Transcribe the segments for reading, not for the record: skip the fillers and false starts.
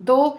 2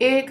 1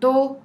2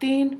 3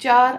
4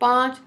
5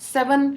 7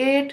8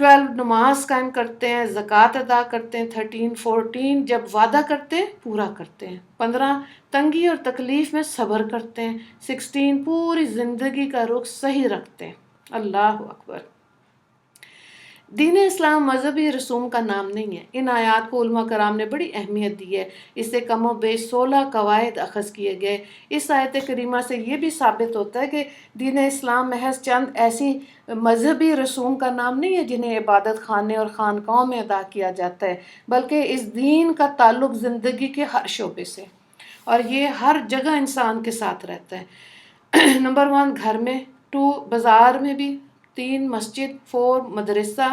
12 نماز قائم کرتے ہیں، زکوٰۃ ادا کرتے ہیں، 13 14 جب وعدہ کرتے ہیں پورا کرتے ہیں، 15 تنگی اور تکلیف میں صبر کرتے ہیں، 16 پوری زندگی کا رخ صحیح رکھتے ہیں۔ اللہ اکبر۔ دین اسلام مذہبی رسوم کا نام نہیں ہے۔ ان آیات کو علماء کرام نے بڑی اہمیت دی ہے، اس سے کم و بیش 16 قواعد اخذ کیے گئے۔ اس آیت کریمہ سے یہ بھی ثابت ہوتا ہے کہ دین اسلام محض چند ایسی مذہبی رسوم کا نام نہیں ہے جنہیں عبادت خانے اور خانقاہوں میں ادا کیا جاتا ہے، بلکہ اس دین کا تعلق زندگی کے ہر شعبے سے، اور یہ ہر جگہ انسان کے ساتھ رہتا ہے۔ نمبر 1 گھر میں، 2 بازار میں بھی، 3 مسجد، 4 مدرسہ،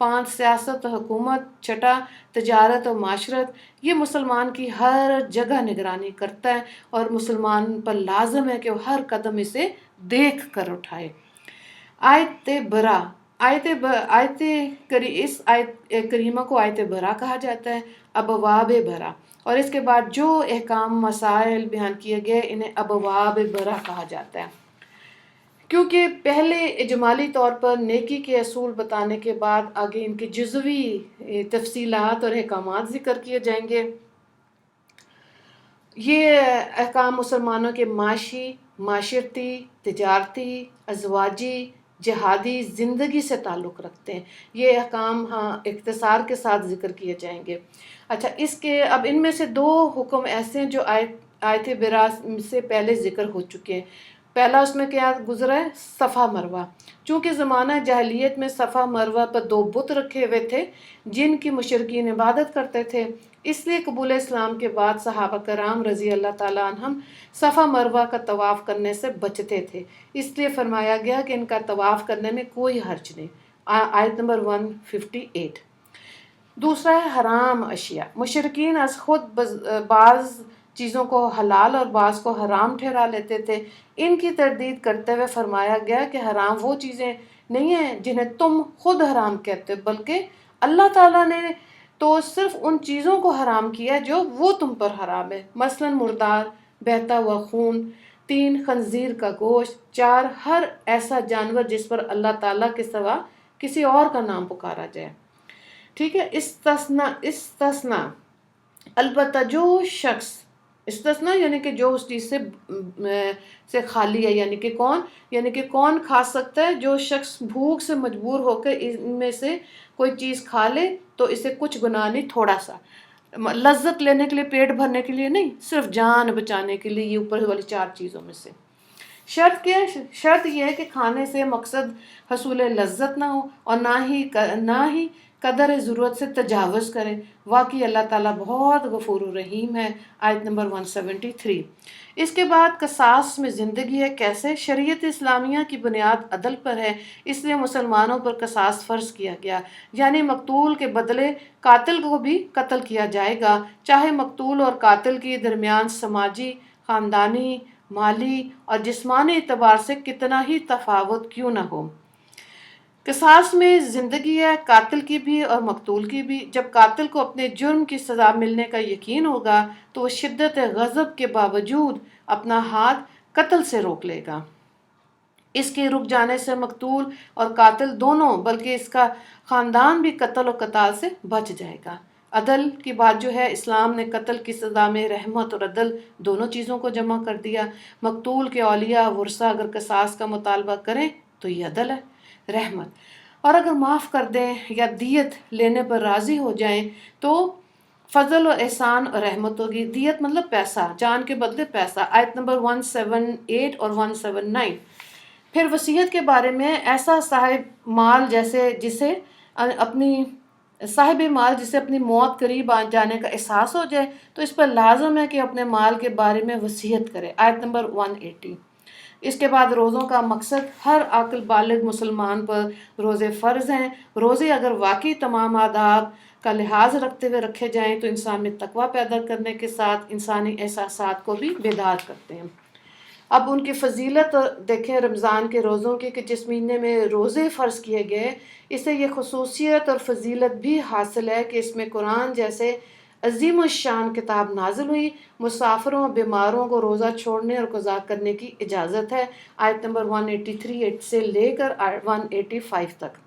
5 سیاست و حکومت، 6 تجارت و معاشرت۔ یہ مسلمان کی ہر جگہ نگرانی کرتا ہے اور مسلمان پر لازم ہے کہ وہ ہر قدم اسے دیکھ کر اٹھائے۔ آیت برا، اس آیت کریمہ کو آیت برا کہا جاتا ہے، ابواب برا، اور اس کے بعد جو احکام مسائل بیان کیے گئے انہیں ابواب برا کہا جاتا ہے، کیونکہ پہلے اجمالی طور پر نیکی کے اصول بتانے کے بعد آگے ان کی جزوی تفصیلات اور احکامات ذکر کیے جائیں گے۔ یہ احکام مسلمانوں کے معاشی، معاشرتی، تجارتی، ازواجی، جہادی زندگی سے تعلق رکھتے ہیں۔ یہ احکام اختصار کے ساتھ ذکر کیے جائیں گے۔ اچھا، اب ان میں سے 2 حکم ایسے ہیں جو آیت برا سے پہلے ذکر ہو چکے ہیں۔ پہلا اس میں کیا گزرا ہے؟ صفا مروہ۔ چونکہ زمانہ جاہلیت میں صفا مروہ پر 2 بت رکھے ہوئے تھے جن کی مشرکین عبادت کرتے تھے، اس لیے قبول اسلام کے بعد صحابہ کرام رضی اللہ تعالیٰ عنہم صفا مروہ کا طواف کرنے سے بچتے تھے، اس لیے فرمایا گیا کہ ان کا طواف کرنے میں کوئی حرج نہیں۔ آیت نمبر 158۔ دوسرا ہے حرام اشیاء۔ مشرکین از خود بعض چیزوں کو حلال اور بعض کو حرام ٹھہرا لیتے تھے۔ ان کی تردید کرتے ہوئے فرمایا گیا کہ حرام وہ چیزیں نہیں ہیں جنہیں تم خود حرام کہتے ہو، بلکہ اللہ تعالیٰ نے تو صرف ان چیزوں کو حرام کیا جو وہ تم پر حرام ہے، مثلا مردار، بہتا ہوا خون، 3 خنزیر کا گوشت، 4 ہر ایسا جانور جس پر اللہ تعالیٰ کے سوا کسی اور کا نام پکارا جائے۔ ٹھیک ہے، استثناء البتہ جو شخص، استثناء یعنی کہ جو اس چیز سے خالی ہے، یعنی کہ کون کھا سکتا ہے؟ جو شخص بھوک سے مجبور ہو کر ان میں سے کوئی چیز کھا لے تو اسے کچھ گناہ نہیں، تھوڑا سا لذت لینے کے لیے، پیٹ بھرنے کے لیے نہیں، صرف جان بچانے کے لیے، یہ اوپر والی 4 چیزوں میں سے۔ شرط کیا ہے؟ شرط یہ ہے کہ کھانے سے مقصد حصول لذت نہ ہو اور نہ ہی قدر ضرورت سے تجاوز کریں۔ واقعی اللہ تعالیٰ بہت غفور الرحیم ہے۔ آیت نمبر 173۔ اس کے بعد قصاص میں زندگی ہے۔ کیسے؟ شریعت اسلامیہ کی بنیاد عدل پر ہے، اس لیے مسلمانوں پر قصاص فرض کیا گیا، یعنی مقتول کے بدلے قاتل کو بھی قتل کیا جائے گا، چاہے مقتول اور قاتل کے درمیان سماجی، خاندانی، مالی اور جسمانی اعتبار سے کتنا ہی تفاوت کیوں نہ ہو۔ قصاص میں زندگی ہے، قاتل کی بھی اور مقتول کی بھی۔ جب قاتل کو اپنے جرم کی سزا ملنے کا یقین ہوگا تو وہ شدت غضب کے باوجود اپنا ہاتھ قتل سے روک لے گا۔ اس کے رک جانے سے مقتول اور قاتل دونوں بلکہ اس کا خاندان بھی قتل و قتال سے بچ جائے گا۔ عدل کی بات جو ہے، اسلام نے قتل کی سزا میں رحمت اور عدل دونوں چیزوں کو جمع کر دیا۔ مقتول کے اولیاء ورثہ اگر قصاص کا مطالبہ کریں تو یہ عدل ہے، رحمت، اور اگر معاف کر دیں یا دیت لینے پر راضی ہو جائیں تو فضل و احسان اور رحمت ہوگی۔ دیت مطلب پیسہ، جان کے بدلے پیسہ۔ آیت نمبر 178 اور 179۔ پھر وصیت کے بارے میں، ایسا صاحب مال جسے اپنی موت قریب آ جانے کا احساس ہو جائے تو اس پر لازم ہے کہ اپنے مال کے بارے میں وصیت کرے۔ آیت نمبر 180۔ اس کے بعد روزوں کا مقصد، ہر عاقل بالغ مسلمان پر روزے فرض ہیں۔ روزے اگر واقعی تمام آداب کا لحاظ رکھتے ہوئے رکھے جائیں تو انسان میں تقویٰ پیدا کرنے کے ساتھ انسانی احساسات کو بھی بیدار کرتے ہیں۔ اب ان کی فضیلت دیکھیں رمضان کے روزوں کی، کہ جس مہینے میں روزے فرض کیے گئے، اسے یہ خصوصیت اور فضیلت بھی حاصل ہے کہ اس میں قرآن جیسے عظیم الشان کتاب نازل ہوئی۔ مسافروں اور بیماروں کو روزہ چھوڑنے اور قضا کرنے کی اجازت ہے۔ آیت نمبر 183 سے لے کر 185 تک۔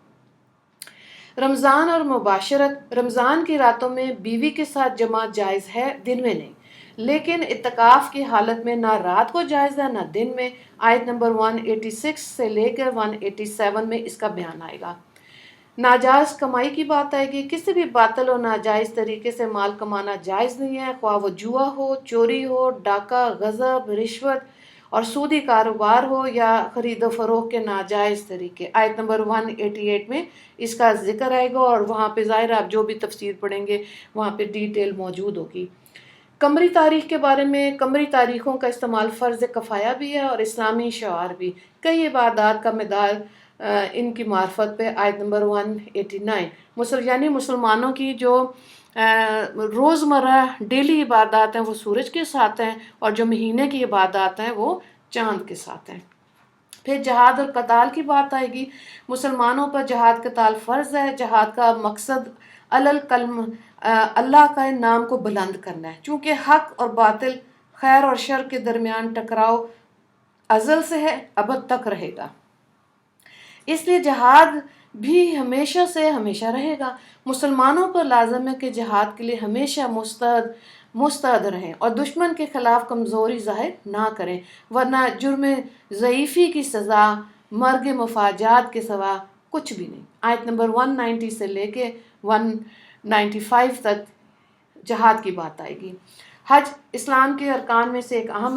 رمضان اور مباشرت، رمضان کی راتوں میں بیوی کے ساتھ جماعت جائز ہے، دن میں نہیں، لیکن اعتکاف کی حالت میں نہ رات کو جائز ہے نہ دن میں۔ آیت نمبر 186 سے لے کر 187 میں اس کا بیان آئے گا۔ ناجائز کمائی کی بات آئے گی۔ کسی بھی باطل اور ناجائز طریقے سے مال کمانا جائز نہیں ہے، خواہ وہ جوا ہو، چوری ہو، ڈاکہ، غصب، رشوت اور سودی کاروبار ہو یا خرید و فروخت کے ناجائز طریقے۔ آیت نمبر 188 میں اس کا ذکر آئے گا، اور وہاں پہ ظاہر آپ جو بھی تفسیر پڑھیں گے وہاں پہ ڈیٹیل موجود ہوگی۔ قمری تاریخ کے بارے میں، قمری تاریخوں کا استعمال فرض کفایہ بھی ہے اور اسلامی شعار بھی۔ کئی عبادات کا مدار ان کی معرفت پہ۔ آیت نمبر 189 یعنی مسلمانوں کی جو روزمرہ ڈیلی عبادات ہیں وہ سورج کے ساتھ ہیں، اور جو مہینے کی عبادات ہیں وہ چاند کے ساتھ ہیں۔ پھر جہاد اور قتال کی بات آئے گی۔ مسلمانوں پر جہاد قتال فرض ہے۔ جہاد کا مقصد اللہ کا نام کو بلند کرنا ہے، چونکہ حق اور باطل، خیر اور شر کے درمیان ٹکراؤ ازل سے ہے، ابد تک رہے گا، اس لیے جہاد بھی ہمیشہ سے ہمیشہ رہے گا۔ مسلمانوں پر لازم ہے کہ جہاد کے لیے ہمیشہ مستعد رہیں اور دشمن کے خلاف کمزوری ظاہر نہ کریں، ورنہ جرم ضعیفی کی سزا مرگ مفاجات کے سوا کچھ بھی نہیں۔ آیت نمبر 190 سے لے کے 195 تک جہاد کی بات آئے گی۔ حج اسلام کے ارکان میں سے ایک اہم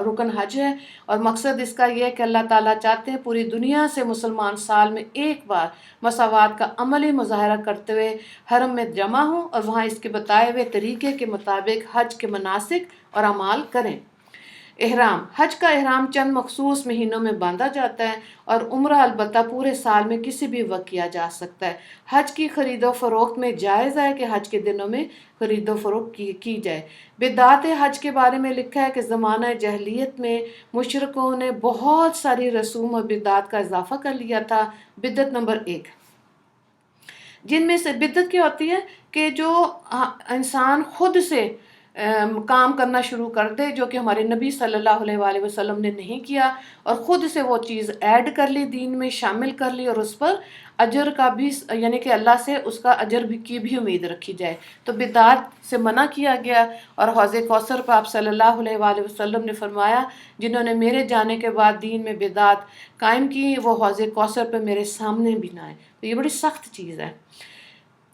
رکن حج ہے، اور مقصد اس کا یہ ہے کہ اللہ تعالیٰ چاہتے ہیں پوری دنیا سے مسلمان سال میں ایک بار مساوات کا عملی مظاہرہ کرتے ہوئے حرم میں جمع ہوں اور وہاں اس کے بتائے ہوئے طریقے کے مطابق حج کے مناسک اور اعمال کریں۔ احرام، حج کا احرام چند مخصوص مہینوں میں باندھا جاتا ہے، اور عمرہ البتہ پورے سال میں کسی بھی وقت کیا جا سکتا ہے۔ حج کی خرید و فروخت میں جائز ہے کہ حج کے دنوں میں خرید و فروخت کی جائے۔ بدعت حج کے بارے میں لکھا ہے کہ زمانہ جاہلیت میں مشرکوں نے بہت ساری رسوم اور بدعت کا اضافہ کر لیا تھا۔ بدعت نمبر 1، جن میں سے بدعت کیا ہوتی ہے کہ جو انسان خود سے کام کرنا شروع کر دے، جو کہ ہمارے نبی صلی اللہ علیہ وآلہ وسلم نے نہیں کیا، اور خود سے وہ چیز ایڈ کر لی، دین میں شامل کر لی، اور اس پر اجر کا بھی یعنی کہ اللہ سے اس کا اجر کی بھی امید رکھی جائے، تو بدعت سے منع کیا گیا۔ اور حوض کوثر پہ آپ صلی اللہ علیہ وآلہ وسلم نے فرمایا جنہوں نے میرے جانے کے بعد دین میں بدعت قائم کی وہ حوض کوثر پہ میرے سامنے بھی نہ آئے، تو یہ بڑی سخت چیز ہے۔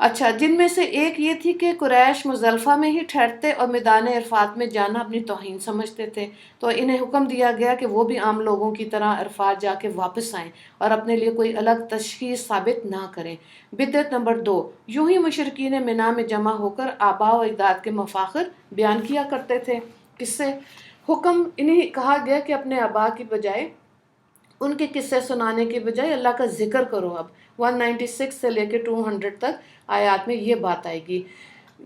اچھا، جن میں سے ایک یہ تھی کہ قریش مزدلفہ میں ہی ٹھہرتے اور میدان عرفات میں جانا اپنی توہین سمجھتے تھے، تو انہیں حکم دیا گیا کہ وہ بھی عام لوگوں کی طرح عرفات جا کے واپس آئیں اور اپنے لیے کوئی الگ تشخیص ثابت نہ کریں۔ بدعت نمبر 2، یوں ہی مشرکین مینا میں جمع ہو کر آباء و اجداد کے مفاخر بیان کیا کرتے تھے۔ کس سے حکم انہیں کہا گیا کہ اپنے آباء کی بجائے، ان کے قصے سنانے کے بجائے اللہ کا ذکر کرو۔ اب 196 سے لے کے 200 تک آیات میں یہ بات آئے گی۔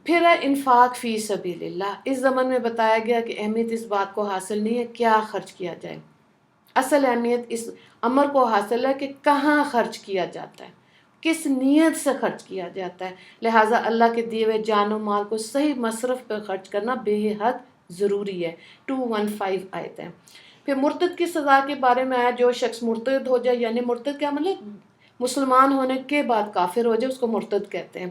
پھر ہے انفاق فی سبیل اللہ۔ اس زمن میں بتایا گیا کہ اہمیت اس بات کو حاصل نہیں ہے کیا خرچ کیا جائے، اصل اہمیت اس امر کو حاصل ہے کہ کہاں خرچ کیا جاتا ہے، کس نیت سے خرچ کیا جاتا ہے۔ لہٰذا اللہ کے دیے ہوئے جان و مال کو صحیح مصرف پر خرچ کرنا بے حد ضروری ہے۔ 215 آیت ہے۔ پھر مرتد کی سزا کے بارے میں آیا، جو شخص مرتد ہو جائے، یعنی مرتد کیا مطلب مسلمان ہونے کے بعد کافر ہو جائے، اس کو مرتد کہتے ہیں،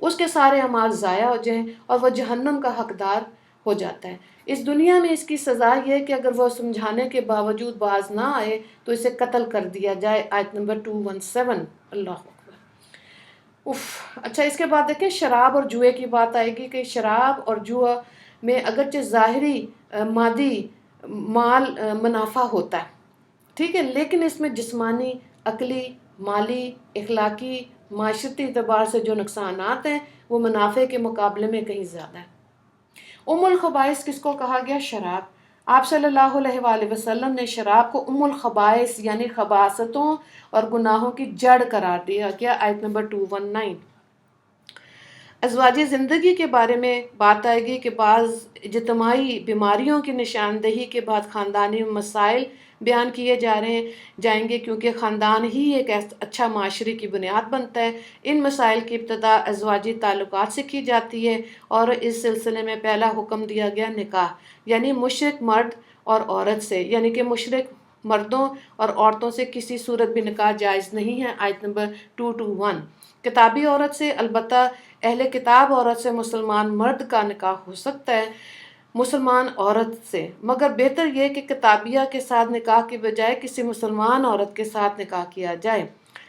اس کے سارے اعمال ضائع ہو جائیں اور وہ جہنم کا حقدار ہو جاتا ہے۔ اس دنیا میں اس کی سزا یہ ہے کہ اگر وہ سمجھانے کے باوجود باز نہ آئے تو اسے قتل کر دیا جائے۔ آیت نمبر 217۔ اللہ اکبر۔ اچھا، اس کے بعد دیکھیں شراب اور جوئے کی بات آئے گی کہ شراب اور جوا میں اگرچہ ظاہری مادی مال منافع ہوتا ہے، ٹھیک ہے، لیکن اس میں جسمانی، عقلی، مالی، اخلاقی، معاشرتی اعتبار سے جو نقصانات ہیں وہ منافع کے مقابلے میں کہیں زیادہ ہیں۔ الخبائث کس کو کہا گیا؟ شراب۔ آپ صلی اللہ علیہ وآلہ وسلم نے شراب کو الخبائث یعنی خباثتوں اور گناہوں کی جڑ قرار دیا گیا۔ آیت نمبر 219۔ ازواجی زندگی کے بارے میں بات آئے گی کہ بعض اجتماعی بیماریوں کی نشاندہی کے بعد خاندانی مسائل بیان کیے جائیں گے، کیونکہ خاندان ہی ایک اچھا معاشرے کی بنیاد بنتا ہے۔ ان مسائل کی ابتدا ازواجی تعلقات سے کی جاتی ہے، اور اس سلسلے میں پہلا حکم دیا گیا نکاح، یعنی مشرک مرد اور عورت سے، یعنی کہ مشرک مردوں اور عورتوں سے کسی صورت بھی نکاح جائز نہیں ہے، آیت نمبر 221۔ کتابی عورت سے، البتہ اہل کتاب عورت سے مسلمان مرد کا نکاح ہو سکتا ہے مسلمان عورت سے، مگر بہتر یہ کہ کتابیہ کے ساتھ نکاح کے بجائے کسی مسلمان عورت کے ساتھ نکاح کیا جائے۔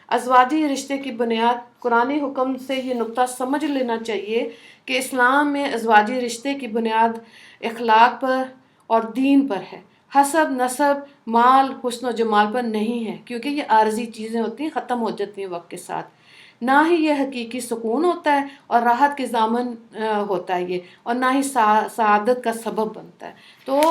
ازواجی رشتے کی بنیاد، قرآنی حکم سے یہ نقطہ سمجھ لینا چاہیے کہ اسلام میں ازواجی رشتے کی بنیاد اخلاق پر اور دین پر ہے، حسب، نسب، مال، حسن و جمال پر نہیں ہے، کیونکہ یہ عارضی چیزیں ہوتی ہیں، ختم ہو جاتی ہیں وقت کے ساتھ۔ نہ ہی یہ حقیقی سکون ہوتا ہے اور راحت کے ضامن ہوتا ہے یہ، اور نہ ہی سعادت کا سبب بنتا ہے۔ تو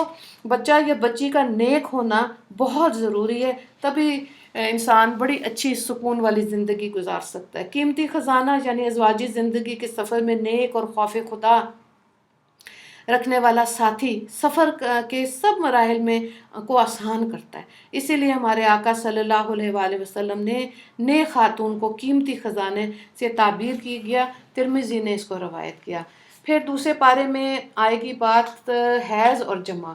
بچہ یا بچی کا نیک ہونا بہت ضروری ہے، تبھی انسان بڑی اچھی سکون والی زندگی گزار سکتا ہے۔ قیمتی خزانہ یعنی ازواجی زندگی کے سفر میں نیک اور خوف خدا رکھنے والا ساتھی سفر کے سب مراحل میں کو آسان کرتا ہے۔ اسی لیے ہمارے آقا صلی اللہ علیہ وآلہ وسلم نے نیک خاتون کو قیمتی خزانے سے تعبیر کی گیا، ترمذی نے اس کو روایت کیا۔ پھر دوسرے پارے میں آئے گی بات حیض اور جمع۔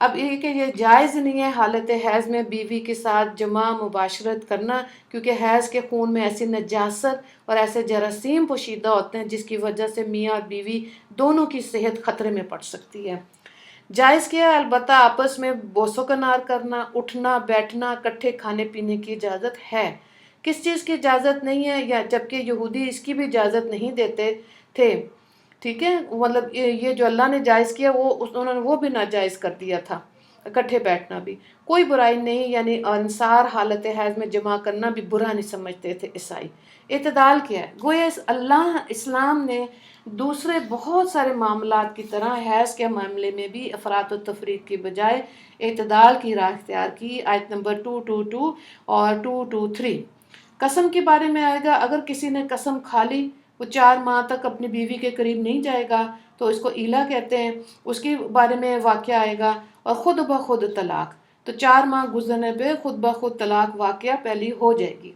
اب یہ کہ یہ جائز نہیں ہے حالت حیض میں بیوی کے ساتھ جمع مباشرت کرنا، کیونکہ حیض کے خون میں ایسی نجاست اور ایسے جراثیم پوشیدہ ہوتے ہیں جس کی وجہ سے میاں اور بیوی دونوں کی صحت خطرے میں پڑ سکتی ہے۔ جائز کیا ہے البتہ آپس میں بوس و کنار کرنا، اٹھنا بیٹھنا، اکٹھے کھانے پینے کی اجازت ہے۔ کس چیز کی اجازت نہیں ہے، یا جبکہ یہودی اس کی بھی اجازت نہیں دیتے تھے، ٹھیک ہے، مطلب یہ جو اللہ نے جائز کیا انہوں نے وہ بھی ناجائز کر دیا تھا، اکٹھے بیٹھنا بھی۔ کوئی برائی نہیں، یعنی انصار حالت حیض میں جمع کرنا بھی برا نہیں سمجھتے تھے عیسائی۔ اعتدال کیا ہے؟ گویا اسلام نے دوسرے بہت سارے معاملات کی طرح حیض کے معاملے میں بھی افراط و تفریط کی بجائے اعتدال کی راہ اختیار کی، آیت نمبر 222 اور 223۔ قسم کے بارے میں آئے گا، اگر کسی نے قسم کھا لی وہ 4 ماہ تک اپنی بیوی کے قریب نہیں جائے گا تو اس کو ایلا کہتے ہیں، اس کے بارے میں واقعہ آئے گا۔ اور خود بخود طلاق، تو 4 ماہ گزرنے پہ خود بخود طلاق واقعہ پہلی ہو جائے گی۔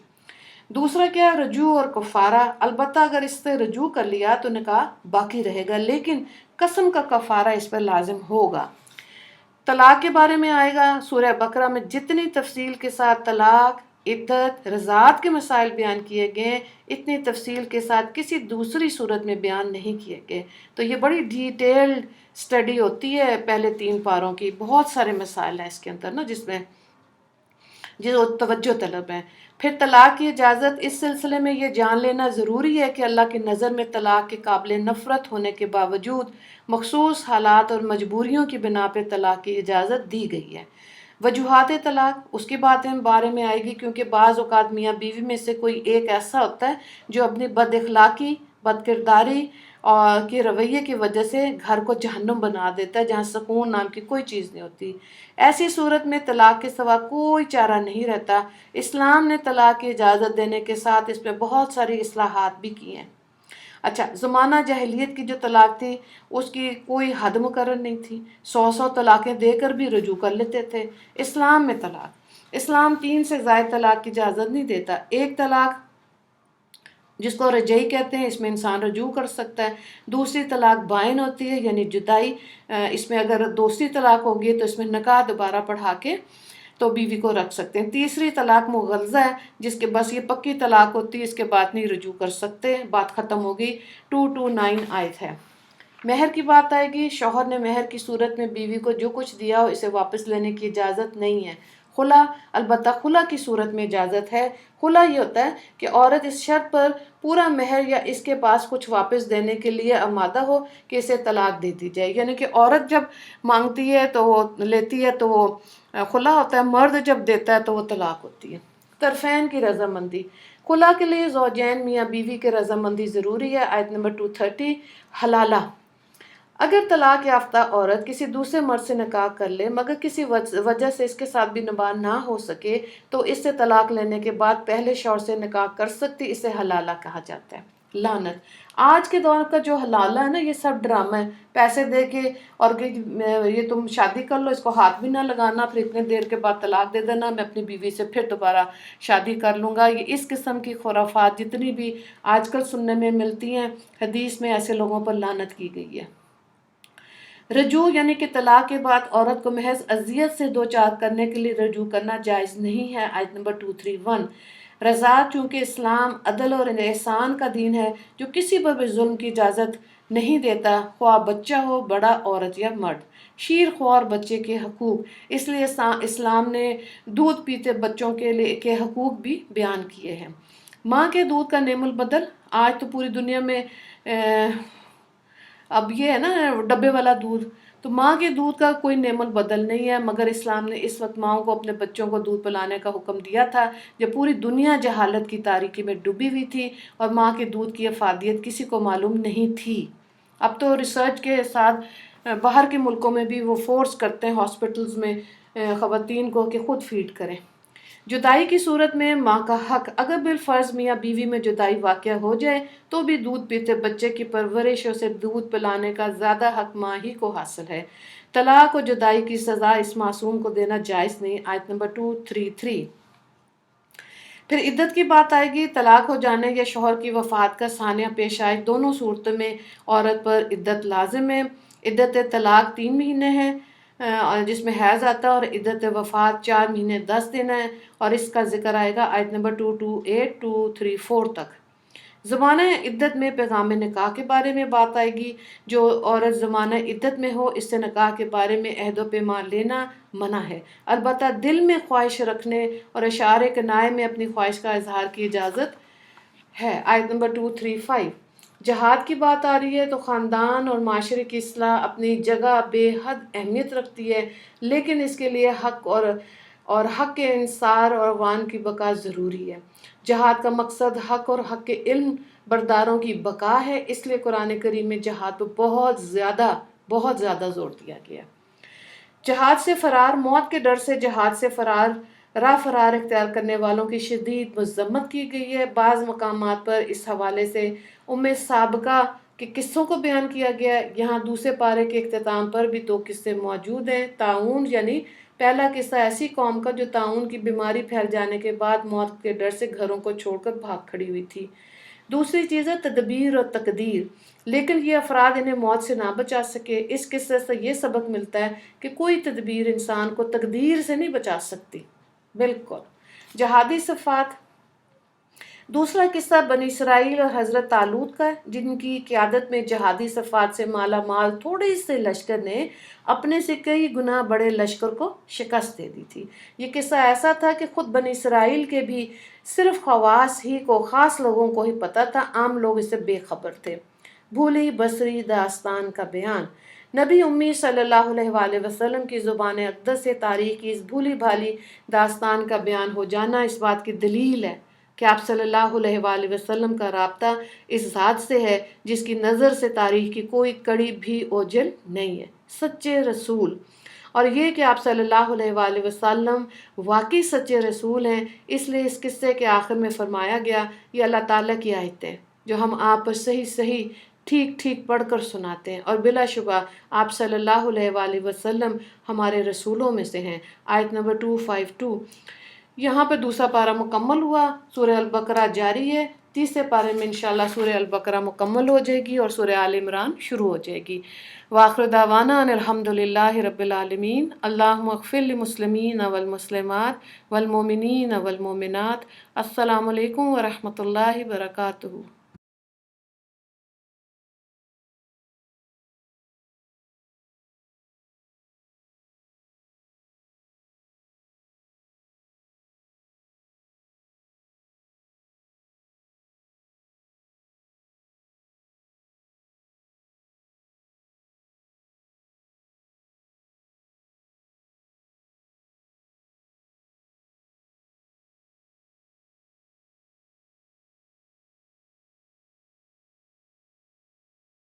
دوسرا کیا؟ رجوع اور کفارہ، البتہ اگر اس سے رجوع کر لیا تو نکاح باقی رہے گا، لیکن قسم کا کفارہ اس پر لازم ہوگا۔ طلاق کے بارے میں آئے گا، سورہ بقرہ میں جتنی تفصیل کے ساتھ طلاق، عدت، رضاعت کے مسائل بیان کیے گئے، اتنی تفصیل کے ساتھ کسی دوسری صورت میں بیان نہیں کیے گئے۔ تو یہ بڑی ڈیٹیلڈ سٹڈی ہوتی ہے پہلے 3 پاروں کی، بہت سارے مسائل ہیں اس کے اندر نا، جس میں جو توجہ طلب ہے۔ پھر طلاق کی اجازت، اس سلسلے میں یہ جان لینا ضروری ہے کہ اللہ کی نظر میں طلاق کے قابل نفرت ہونے کے باوجود مخصوص حالات اور مجبوریوں کی بنا پہ طلاق کی اجازت دی گئی ہے۔ وجوہات طلاق، اس کی بارے میں آئے گی، کیونکہ بعض اوقات میاں بیوی میں سے کوئی ایک ایسا ہوتا ہے جو اپنی بد اخلاقی، بد کرداری اور کے رویے کی وجہ سے گھر کو جہنم بنا دیتا ہے، جہاں سکون نام کی کوئی چیز نہیں ہوتی۔ ایسی صورت میں طلاق کے سوا کوئی چارہ نہیں رہتا۔ اسلام نے طلاق کی اجازت دینے کے ساتھ اس پہ بہت ساری اصلاحات بھی کی ہیں۔ اچھا، زمانہ جاہلیت کی جو طلاق تھی اس کی کوئی حد مقرر نہیں تھی، 100 طلاقیں دے کر بھی رجوع کر لیتے تھے۔ اسلام میں اسلام 3 سے زائد طلاق کی اجازت نہیں دیتا۔ 1 طلاق جس کو رجعی کہتے ہیں، اس میں انسان رجوع کر سکتا ہے۔ دوسری طلاق بائن ہوتی ہے، یعنی جدائی، اس میں اگر دوسری طلاق ہوگی تو اس میں نکاح دوبارہ پڑھا کے تو بیوی کو رکھ سکتے ہیں۔ تیسری طلاق مغلظہ ہے، جس کے بس یہ پکی طلاق ہوتی ہے، اس کے بعد نہیں رجوع کر سکتے، بات ختم ہوگی۔ 229 آیت ہے۔ مہر کی بات آئے گی، شوہر نے مہر کی صورت میں بیوی کو جو کچھ دیا ہو اسے واپس لینے کی اجازت نہیں ہے۔ خلا، البتہ خلا کی صورت میں اجازت ہے۔ خلا یہ ہوتا ہے کہ عورت اس شرط پر پورا مہر یا اس کے پاس کچھ واپس دینے کے لیے آمادہ ہو کہ اسے طلاق دے دی جائے، یعنی کہ عورت جب مانگتی ہے تو وہ لیتی ہے تو وہ خلا ہوتا ہے، مرد جب دیتا ہے تو وہ طلاق ہوتی ہے۔ طرفین کی رضامندی، خلا کے لیے زوجین میاں بیوی کی رضامندی ضروری ہے، آیت نمبر 230۔ حلالہ، اگر طلاق یافتہ عورت کسی دوسرے مرد سے نکاح کر لے مگر کسی وجہ سے اس کے ساتھ بھی نباہ نہ ہو سکے تو اس سے طلاق لینے کے بعد پہلے شوہر سے نکاح کر سکتی، اسے حلالہ کہا جاتا ہے۔ لعنت، آج کے دور کا جو حلالہ ہے نا، یہ سب ڈرامہ ہے، پیسے دے کے اور یہ تم شادی کر لو، اس کو ہاتھ بھی نہ لگانا، پھر اتنے دیر کے بعد طلاق دے دینا، میں اپنی بیوی سے پھر دوبارہ شادی کر لوں گا۔ یہ اس قسم کی خرافات جتنی بھی آج کل سننے میں ملتی ہیں، حدیث میں ایسے لوگوں پر لعنت کی گئی ہے۔ رجوع یعنی کہ طلاق کے بعد عورت کو محض اذیت سے دوچار کرنے کے لیے رجوع کرنا جائز نہیں ہے۔ آیت نمبر 231۔ رضا چونکہ اسلام عدل اور احسان کا دین ہے جو کسی پر بھی ظلم کی اجازت نہیں دیتا، خواہ بچہ ہو، بڑا، عورت یا مرد۔ شیر خوار بچے کے حقوق، اس لیے اسلام نے دودھ پیتے بچوں کے حقوق بھی بیان کیے ہیں۔ ماں کے دودھ کا نعم البدل، آج تو پوری دنیا میں اب یہ ہے نا ڈبے والا دودھ، تو ماں کے دودھ کا کوئی نعم البدل نہیں ہے، مگر اسلام نے اس وقت ماؤں کو اپنے بچوں کو دودھ پلانے کا حکم دیا تھا جب پوری دنیا جہالت کی تاریکی میں ڈوبی ہوئی تھی اور ماں کے دودھ کی افادیت کسی کو معلوم نہیں تھی۔ اب تو ریسرچ کے ساتھ باہر کے ملکوں میں بھی وہ فورس کرتے ہیں ہاسپٹلز میں خواتین کو کہ خود فیڈ کریں۔ جدائی کی صورت میں ماں کا حق، اگر بالفرض میاں بیوی میں جدائی واقع ہو جائے تو بھی دودھ پیتے بچے کی پرورش اور اسے دودھ پلانے کا زیادہ حق ماں ہی کو حاصل ہے۔ طلاق و جدائی کی سزا اس معصوم کو دینا جائز نہیں۔ آیت نمبر 233۔ پھر عدت کی بات آئے گی۔ طلاق ہو جانے یا شوہر کی وفات کا سانیہ پیش آئے، دونوں صورتوں میں عورت پر عدت لازم ہے۔ عدت طلاق 3 مہینے ہے جس میں حیض آتا ہے، اور عدت وفات 4 مہینے 10 دن ہے، اور اس کا ذکر آئے گا آیت نمبر 228 234 تک۔ زمانہ عدت میں پیغام نکاح کے بارے میں بات آئے گی۔ جو عورت زمانہ عدت میں ہو اس سے نکاح کے بارے میں عہد و پیمان لینا منع ہے، البتہ دل میں خواہش رکھنے اور اشعار کنائے میں اپنی خواہش کا اظہار کی اجازت ہے۔ آیت نمبر 235۔ جہاد کی بات آ رہی ہے تو خاندان اور معاشرے کی اصلاح اپنی جگہ بے حد اہمیت رکھتی ہے، لیکن اس کے لیے حق اور حق کے انصار اور عوان کی بقا ضروری ہے۔ جہاد کا مقصد حق اور حق کے علم برداروں کی بقا ہے، اس لیے قرآن کریم میں جہاد پر بہت زیادہ زور دیا گیا۔ جہاد سے فرار، موت کے ڈر سے جہاد سے راہ فرار اختیار کرنے والوں کی شدید مذمت کی گئی ہے۔ بعض مقامات پر اس حوالے سے سابقہ کے قصوں کو بیان کیا گیا ہے۔ یہاں دوسرے پارے کے اختتام پر بھی 2 قصے موجود ہیں۔ طاعون یعنی پہلا قصہ ایسی قوم کا جو طاعون کی بیماری پھیل جانے کے بعد موت کے ڈر سے گھروں کو چھوڑ کر بھاگ کھڑی ہوئی تھی۔ دوسری چیز ہے تدبیر اور تقدیر، لیکن یہ افراد انہیں موت سے نہ بچا سکے۔ اس قصے سے یہ سبق ملتا ہے کہ کوئی تدبیر انسان کو تقدیر سے نہیں بچا سکتی۔ بالکل۔ جہادی صفات، دوسرا قصہ بنی اسرائیل اور حضرت طالوت کا ہے، جن کی قیادت میں جہادی صفات سے مالا مال تھوڑے سے لشکر نے اپنے سے کئی گنا بڑے لشکر کو شکست دے دی تھی۔ یہ قصہ ایسا تھا کہ خود بنی اسرائیل کے بھی صرف خواص ہی کو، خاص لوگوں کو ہی پتہ تھا، عام لوگ اس سے بے خبر تھے۔ بھولی بصری داستان کا بیان، نبی امی صلی اللہ علیہ وآلہ وسلم کی زبان اقدس سے تاریخ کی اس بھولی بھالی داستان کا بیان ہو جانا اس بات کی دلیل ہے کہ آپ صلی اللہ علیہ وآلہ وسلم کا رابطہ اس ذات سے ہے جس کی نظر سے تاریخ کی کوئی کڑی بھی اوجھل نہیں ہے، سچے رسول۔ اور یہ کہ آپ صلی اللہ علیہ وآلہ وسلم واقعی سچے رسول ہیں، اس لیے اس قصے کے آخر میں فرمایا گیا، یہ اللہ تعالیٰ کی آیت ہے جو ہم آپ پر صحیح ٹھیک پڑھ کر سناتے ہیں، اور بلا شبہ آپ صلی اللہ علیہ وآلہ وسلم ہمارے رسولوں میں سے ہیں۔ آیت نمبر 252۔ یہاں پہ دوسرا پارہ مکمل ہوا، سورہ البقرہ جاری ہے۔ تیسرے پارے میں انشاءاللہ سورہ البقرہ مکمل ہو جائے گی اور سورہ آل عمران شروع ہو جائے گی۔ وآخر دعوانا ان الحمدللہ رب العالمین۔ اللہم اغفر للمسلمین والمسلمات والمؤمنین والمؤمنات۔ السلام علیکم ورحمۃ اللہ وبرکاتہ۔